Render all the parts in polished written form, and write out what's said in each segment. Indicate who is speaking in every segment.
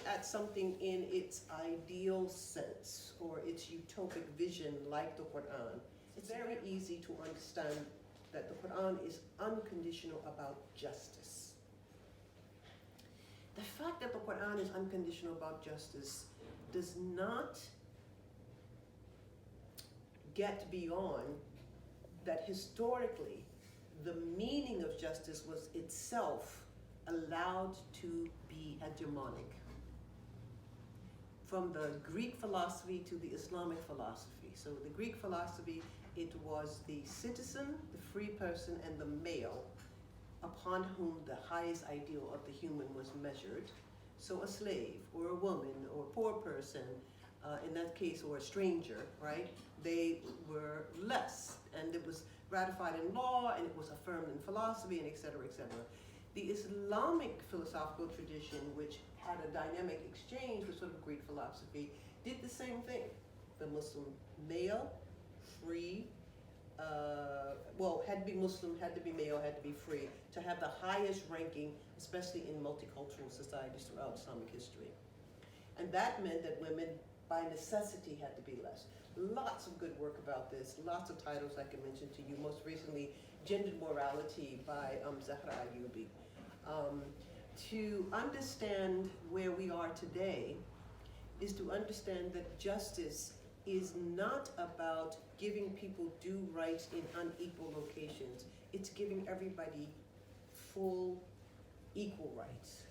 Speaker 1: at something in its ideal sense or its utopic vision, like the Quran, it's very easy to understand that the Quran is unconditional about justice. The fact that the Quran is unconditional about justice does not get beyond that historically the meaning of justice was itself allowed to be hegemonic. From the Greek philosophy to the Islamic philosophy. So the Greek philosophy, it was the citizen, the free person, and the male upon whom the highest ideal of the human was measured. So a slave, or a woman, or a poor person, in that case, or a stranger, right? They were less, and it was ratified in law, and it was affirmed in philosophy, and et cetera, et cetera. The Islamic philosophical tradition, which had a dynamic exchange with sort of Greek philosophy, did the same thing. The Muslim male, free, had to be Muslim, had to be male, had to be free, to have the highest ranking, especially in multicultural societies throughout Islamic history. And that meant that women, by necessity, had to be less. Lots of good work about this, lots of titles I can mention to you, most recently, Gendered Morality by Zahra Ayubi. To understand where we are today is to understand that justice is not about giving people due rights in unequal locations. It's giving everybody full, equal rights.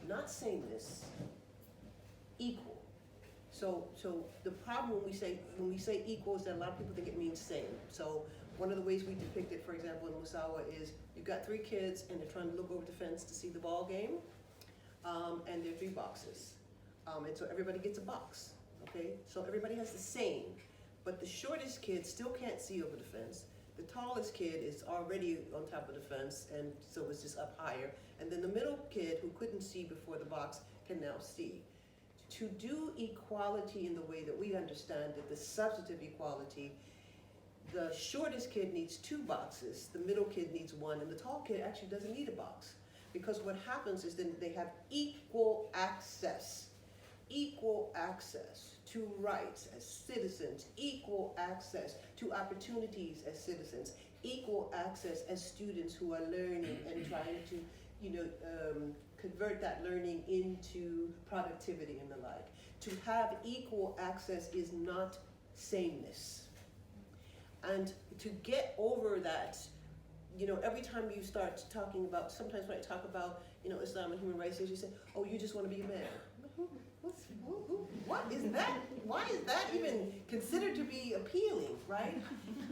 Speaker 1: Not sameness, equal. So the problem when we say equal is that a lot of people think it means same. So one of the ways we depict it, for example, in Musawa is you've got 3 kids and they're trying to look over the fence to see the ball game, and there are 3 boxes. And so everybody gets a box, okay? So everybody has the same, but the shortest kid still can't see over the fence. The tallest kid is already on top of the fence, and so it's just up higher. And then the middle kid who couldn't see before the box can now see. To do equality in the way that we understand it, the substantive equality, the shortest kid needs 2 boxes, the middle kid needs 1, and the tall kid actually doesn't need a box. Because what happens is then they have equal access to rights as citizens, equal access to opportunities as citizens, equal access as students who are learning and trying to, convert that learning into productivity and the like. To have equal access is not sameness. And to get over that, every time you start talking about, sometimes when I talk about, Islam and human rights, you say, oh, you just want to be a man. What is that? Why is that even considered to be appealing, right?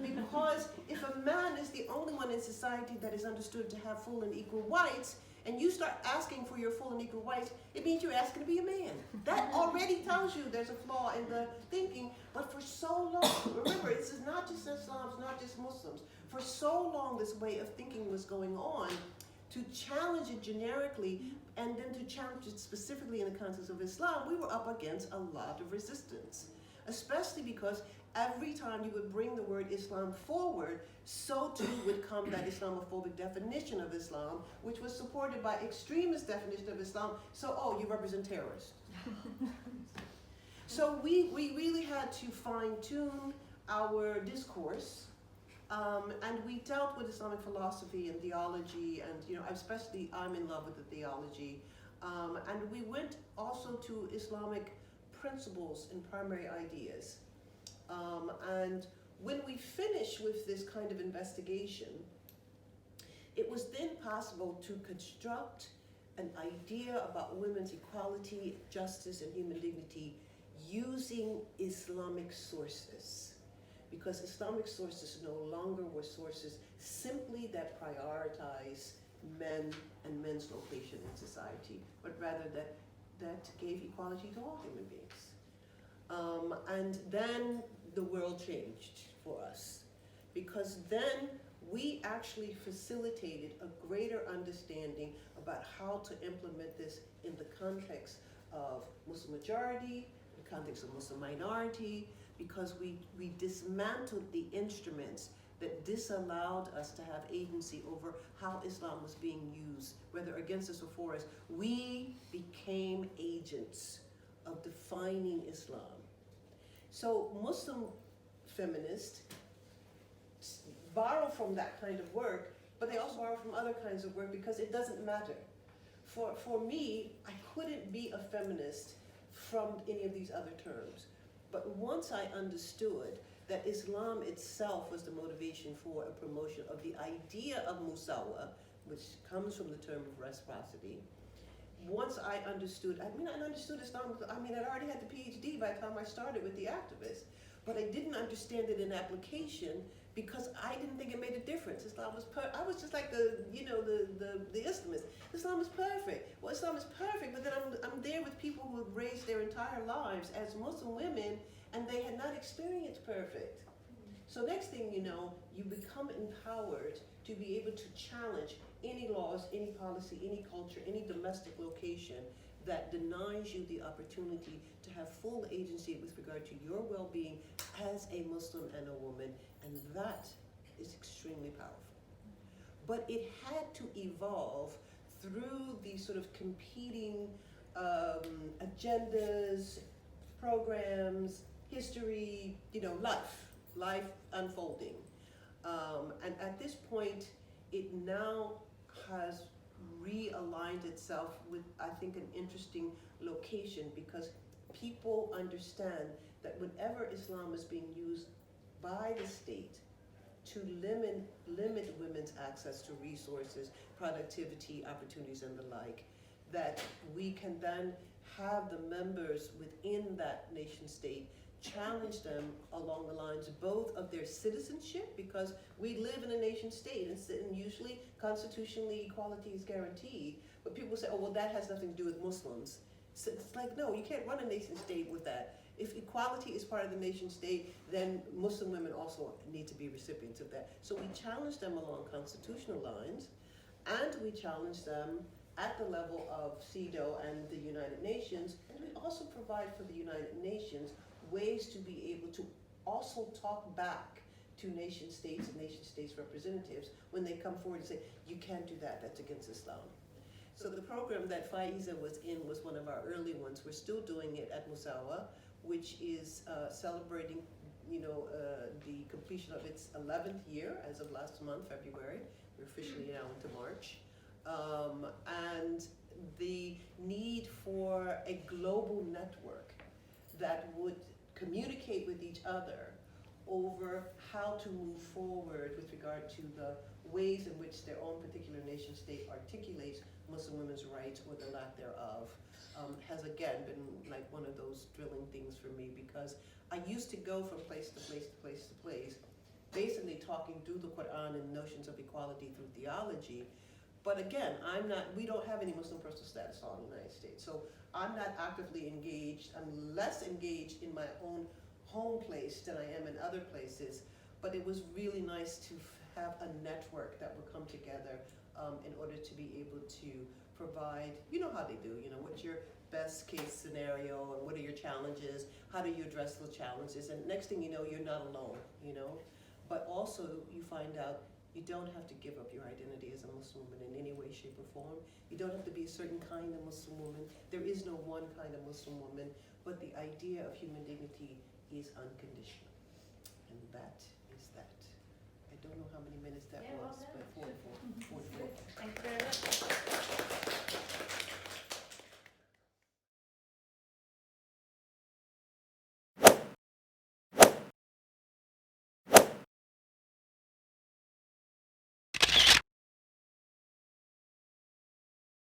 Speaker 1: Because if a man is the only one in society that is understood to have full and equal rights, and you start asking for your full and equal rights, it means you're asking to be a man. That already tells you there's a flaw in the thinking. But for so long, remember, this is not just Islam, it's not just Muslims. For so long, this way of thinking was going on. To challenge it generically, and then to challenge it specifically in the context of Islam, we were up against a lot of resistance. Especially because every time you would bring the word Islam forward, so too would come that Islamophobic definition of Islam, which was supported by extremist definition of Islam. So, you represent terrorists. So we really had to fine-tune our discourse, and we dealt with Islamic philosophy and theology, and especially I'm in love with the theology. And we went also to Islamic principles and primary ideas. And when we finished with this kind of investigation, it was then possible to construct an idea about women's equality, justice, and human dignity using Islamic sources. Because Islamic sources no longer were sources simply that prioritize men and men's location in society, but rather that gave equality to all human beings. And then the world changed for us, because then we actually facilitated a greater understanding about how to implement this in the context of Muslim majority, the context of Muslim minority, because we dismantled the instruments that disallowed us to have agency over how Islam was being used, whether against us or for us. We became agents agents of defining Islam. So Muslim feminists borrow from that kind of work, but they also borrow from other kinds of work because it doesn't matter. For me, I couldn't be a feminist from any of these other terms. But once I understood that Islam itself was the motivation for a promotion of the idea of musawa, which comes from the term of reciprocity, once I understood, I understood Islam, I'd already had the PhD by the time I started with the activists, but I didn't understand it in application because I didn't think it made a difference. Islam was I was just like the Islamists. Islam is perfect. Well, Islam is perfect, but then I'm there with people who have raised their entire lives as Muslim women, and they had not experienced perfect. So next thing you know, you become empowered to be able to challenge any laws, any policy, any culture, any domestic location that denies you the opportunity to have full agency with regard to your well-being as a Muslim and a woman, and that is extremely powerful. But it had to evolve through these sort of competing agendas, programs, history, life unfolding. And at this point, it now has realigned itself with, I think, an interesting location, because people understand that whenever Islam is being used by the state to limit women's access to resources, productivity, opportunities, and the like, that we can then have the members within that nation state challenge them along the lines both of their citizenship, because we live in a nation state and usually constitutionally equality is guaranteed, but people say, oh, well, that has nothing to do with Muslims. So it's like, no, you can't run a nation state with that. If equality is part of the nation state, then Muslim women also need to be recipients of that. So we challenge them along constitutional lines, and we challenge them at the level of CEDAW and the United Nations, and we also provide for the United Nations ways to be able to also talk back to nation states and nation states representatives when they come forward and say, you can't do that, that's against Islam. So the program that Faiza was in was one of our early ones. We're still doing it at Musawa, which is celebrating the completion of its 11th year as of last month, February. We're officially now into March. And the need for a global network that would communicate with each other over how to move forward with regard to the ways in which their own particular nation state articulates Muslim women's rights or the lack thereof, has again been like one of those thrilling things for me, because I used to go from place to place to place to place, basically talking through the Quran and notions of equality through theology. But again, we don't have any Muslim personal status law in the United States, so I'm not actively engaged. I'm less engaged in my own home place than I am in other places, but it was really nice to have a network that would come together in order to be able to provide, you know how they do, what's your best case scenario and what are your challenges, how do you address those challenges, and next thing you know, you're not alone, But also you find out you don't have to give up your identity as a Muslim woman in any way, shape, or form. You don't have to be a certain kind of Muslim woman. There is no one kind of Muslim woman, but the idea of human dignity is unconditional. And that is that. I don't know how many minutes that was, but 44.
Speaker 2: Thank you very